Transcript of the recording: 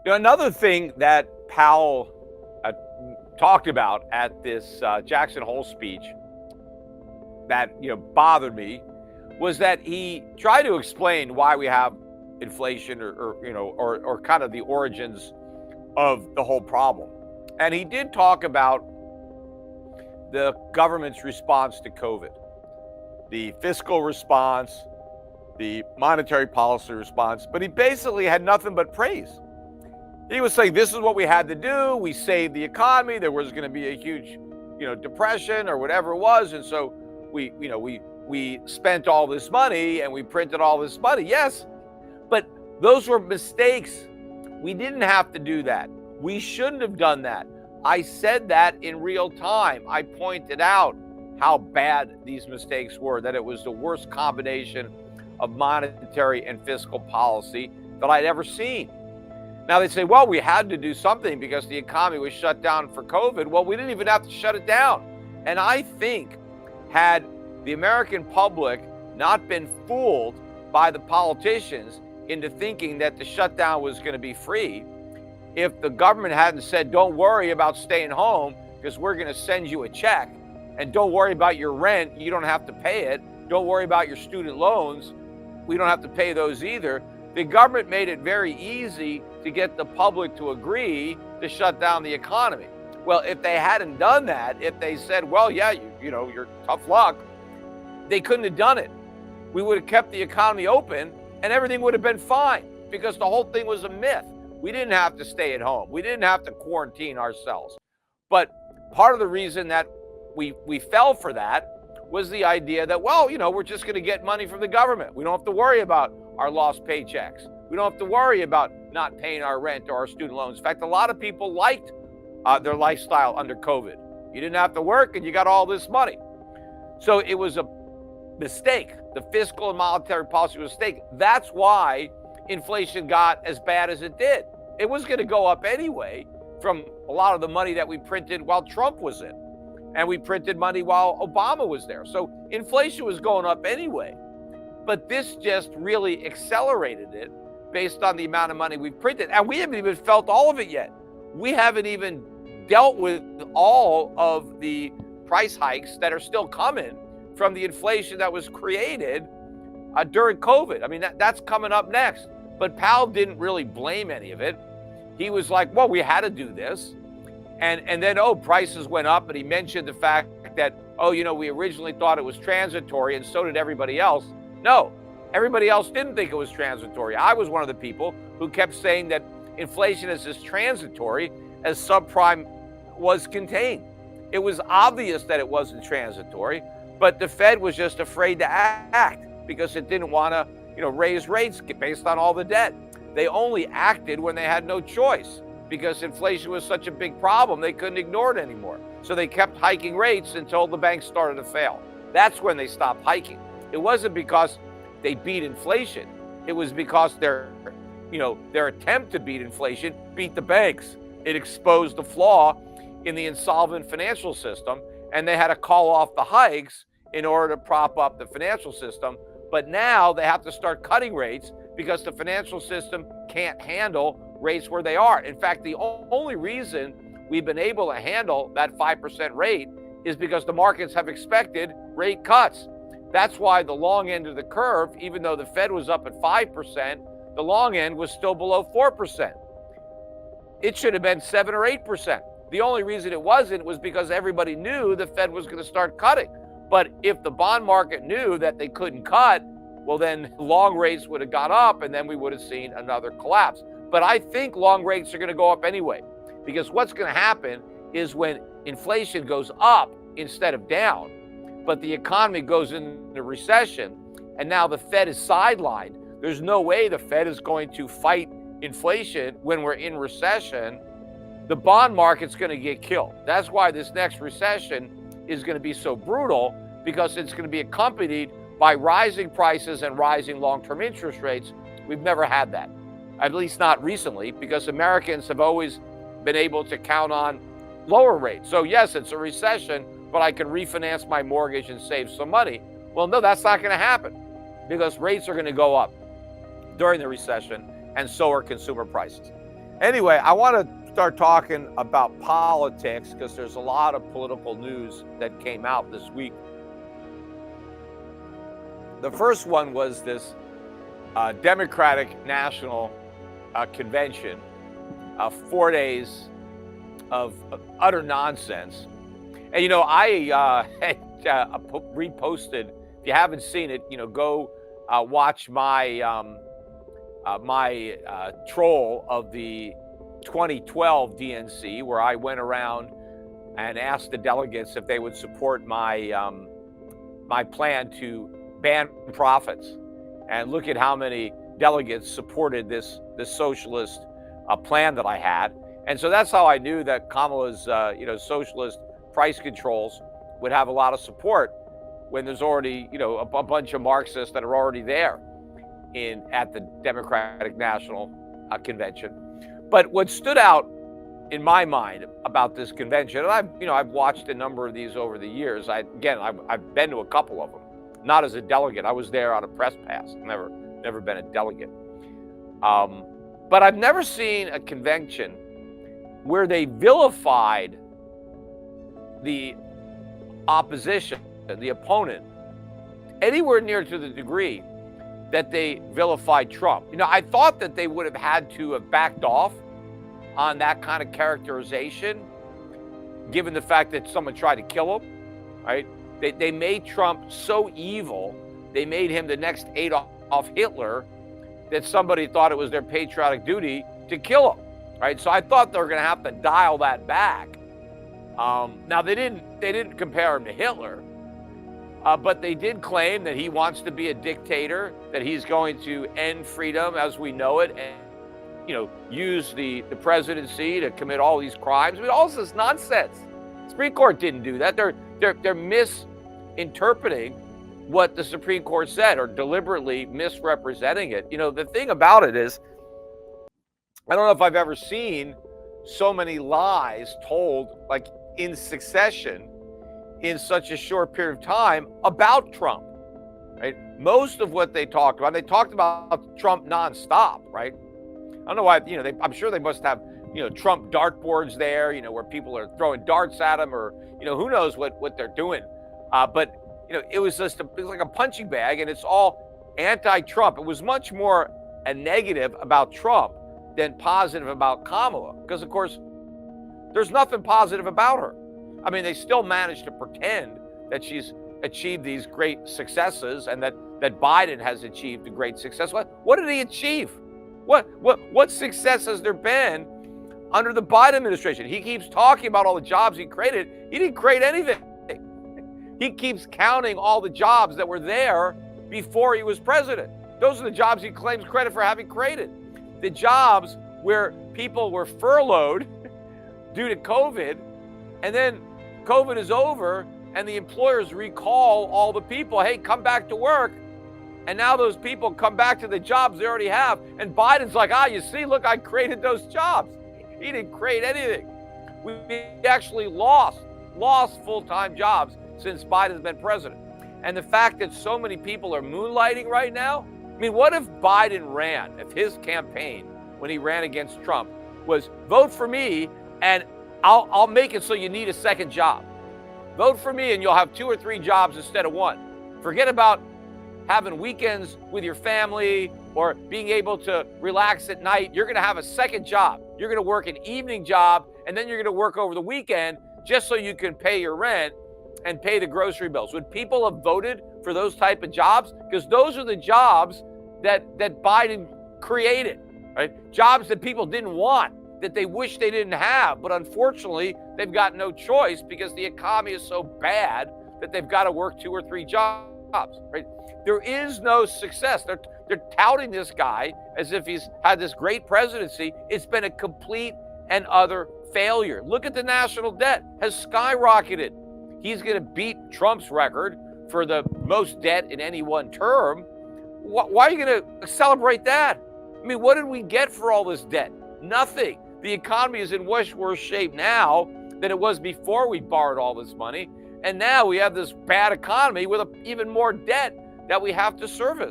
Another thing that Powell talked about at this Jackson Hole speech that bothered me was that he tried to explain why we have inflation, or kind of the origins of the whole problem. And he did talk about the government's response to COVID, the fiscal response, the monetary policy response, but he basically had nothing but praise. He was saying, this is what we had to do. We saved the economy. There was going to be a huge, depression or whatever it was. And so we spent all this money and we printed all this money. Yes, but those were mistakes. We didn't have to do that. We shouldn't have done that. I said that in real time. I pointed out how bad these mistakes were, that it was the worst combination of monetary and fiscal policy that I'd ever seen. Now they say, well, we had to do something because the economy was shut down for COVID. Well, we didn't even have to shut it down. And I think had the American public not been fooled by the politicians into thinking that the shutdown was going to be free, if the government hadn't said, don't worry about staying home because we're going to send you a check, and don't worry about your rent, you don't have to pay it. Don't worry about your student loans, we don't have to pay those either. The government made it very easy to get the public to agree to shut down the economy. Well, if they hadn't done that, if they said, well, yeah, you're tough luck, they couldn't have done it. We would have kept the economy open and everything would have been fine because the whole thing was a myth. We didn't have to stay at home. We didn't have to quarantine ourselves. But part of the reason that we fell for that was the idea that, well, we're just going to get money from the government. We don't have to worry about our lost paychecks. We don't have to worry about not paying our rent or our student loans. In fact, a lot of people liked their lifestyle under COVID. You didn't have to work and you got all this money. So it was a mistake. The fiscal and monetary policy was a mistake. That's why inflation got as bad as it did. It was going to go up anyway from a lot of the money that we printed while Trump was in. And we printed money while Obama was there. So inflation was going up anyway. But this just really accelerated it based on the amount of money we've printed. And we haven't even felt all of it yet. We haven't even dealt with all of the price hikes that are still coming from the inflation that was created during COVID. I mean, that's coming up next. But Powell didn't really blame any of it. He was like, well, we had to do this. And then, prices went up. And he mentioned the fact that, we originally thought it was transitory, and so did everybody else. No, everybody else didn't think it was transitory. I was one of the people who kept saying that inflation is as transitory as subprime was contained. It was obvious that it wasn't transitory, but the Fed was just afraid to act because it didn't want to, raise rates based on all the debt. They only acted when they had no choice because inflation was such a big problem, they couldn't ignore it anymore. So they kept hiking rates until the banks started to fail. That's when they stopped hiking. It wasn't because they beat inflation. It was because their attempt to beat inflation beat the banks. It exposed the flaw in the insolvent financial system, and they had to call off the hikes in order to prop up the financial system. But now they have to start cutting rates because the financial system can't handle rates where they are. In fact, the only reason we've been able to handle that 5% rate is because the markets have expected rate cuts. That's why the long end of the curve, even though the Fed was up at 5%, the long end was still below 4%. It should have been 7 or 8%. The only reason it wasn't was because everybody knew the Fed was going to start cutting. But if the bond market knew that they couldn't cut, well, then long rates would have gone up and then we would have seen another collapse. But I think long rates are going to go up anyway, because what's going to happen is when inflation goes up instead of down, but the economy goes into recession, and now the Fed is sidelined. There's no way the Fed is going to fight inflation when we're in recession. The bond market's going to get killed. That's why this next recession is going to be so brutal, because it's going to be accompanied by rising prices and rising long-term interest rates. We've never had that, at least not recently, because Americans have always been able to count on lower rates. So yes, it's a recession, but I can refinance my mortgage and save some money. Well, no, that's not going to happen, because rates are going to go up during the recession, and so are consumer prices. Anyway, I want to start talking about politics because there's a lot of political news that came out this week. The first one was this Democratic National Convention, 4 days of utter nonsense. And, I reposted, if you haven't seen it, go watch my troll of the 2012 DNC, where I went around and asked the delegates if they would support my plan to ban profits. And look at how many delegates supported this socialist plan that I had. And so that's how I knew that Kamala's socialist price controls would have a lot of support when there's already a bunch of Marxists that are already there at the Democratic National Convention. But what stood out in my mind about this convention, and I've watched a number of these over the years. I've been to a couple of them, not as a delegate. I was there on a press pass. Never been a delegate. But I've never seen a convention where they vilified the opposition, the opponent, anywhere near to the degree that they vilified Trump. I thought that they would have had to have backed off on that kind of characterization, given the fact that someone tried to kill him, right? They made Trump so evil, they made him the next Adolf Hitler, that somebody thought it was their patriotic duty to kill him, right? So I thought they were going to have to dial that back. Now they didn't compare him to Hitler, but they did claim that he wants to be a dictator, that he's going to end freedom as we know it, and use the presidency to commit all these crimes. I mean, all this nonsense. Supreme Court didn't do that. They're misinterpreting what the Supreme Court said, or deliberately misrepresenting it. The thing about it is, I don't know if I've ever seen so many lies told like in succession in such a short period of time about Trump, right? Most of what they talked about Trump nonstop, right? I don't know why, I'm sure they must have, Trump dartboards there, where people are throwing darts at him, or, who knows what they're doing. But it was like a punching bag, and it's all anti-Trump. It was much more a negative about Trump than positive about Kamala, because of course, there's nothing positive about her. I mean, they still managed to pretend that she's achieved these great successes and that Biden has achieved a great success. What did he achieve? What success has there been under the Biden administration? He keeps talking about all the jobs he created. He didn't create anything. He keeps counting all the jobs that were there before he was president. Those are the jobs he claims credit for having created. The jobs where people were furloughed due to COVID, and then COVID is over and the employers recall all the people, hey, come back to work. And now those people come back to the jobs they already have. And Biden's like, you see, look, I created those jobs. He didn't create anything. We actually lost full-time jobs since Biden's been president. And the fact that so many people are moonlighting right now, I mean, what if Biden ran, if his campaign, when he ran against Trump, was vote for me and I'll make it so you need a second job. Vote for me and you'll have 2 or 3 jobs instead of 1. Forget about having weekends with your family or being able to relax at night. You're going to have a second job. You're going to work an evening job, and then you're going to work over the weekend just so you can pay your rent and pay the grocery bills. Would people have voted for those type of jobs? Because those are the jobs that Biden created, right? Jobs that people didn't want, that they wish they didn't have. But unfortunately, they've got no choice because the economy is so bad that they've got to work 2 or 3 jobs, right? There is no success. They're touting this guy as if he's had this great presidency. It's been a complete and utter failure. Look at the national debt has skyrocketed. He's going to beat Trump's record for the most debt in any one term. Why are you going to celebrate that? I mean, what did we get for all this debt? Nothing. The economy is in much worse shape now than it was before we borrowed all this money. And now we have this bad economy with even more debt that we have to service.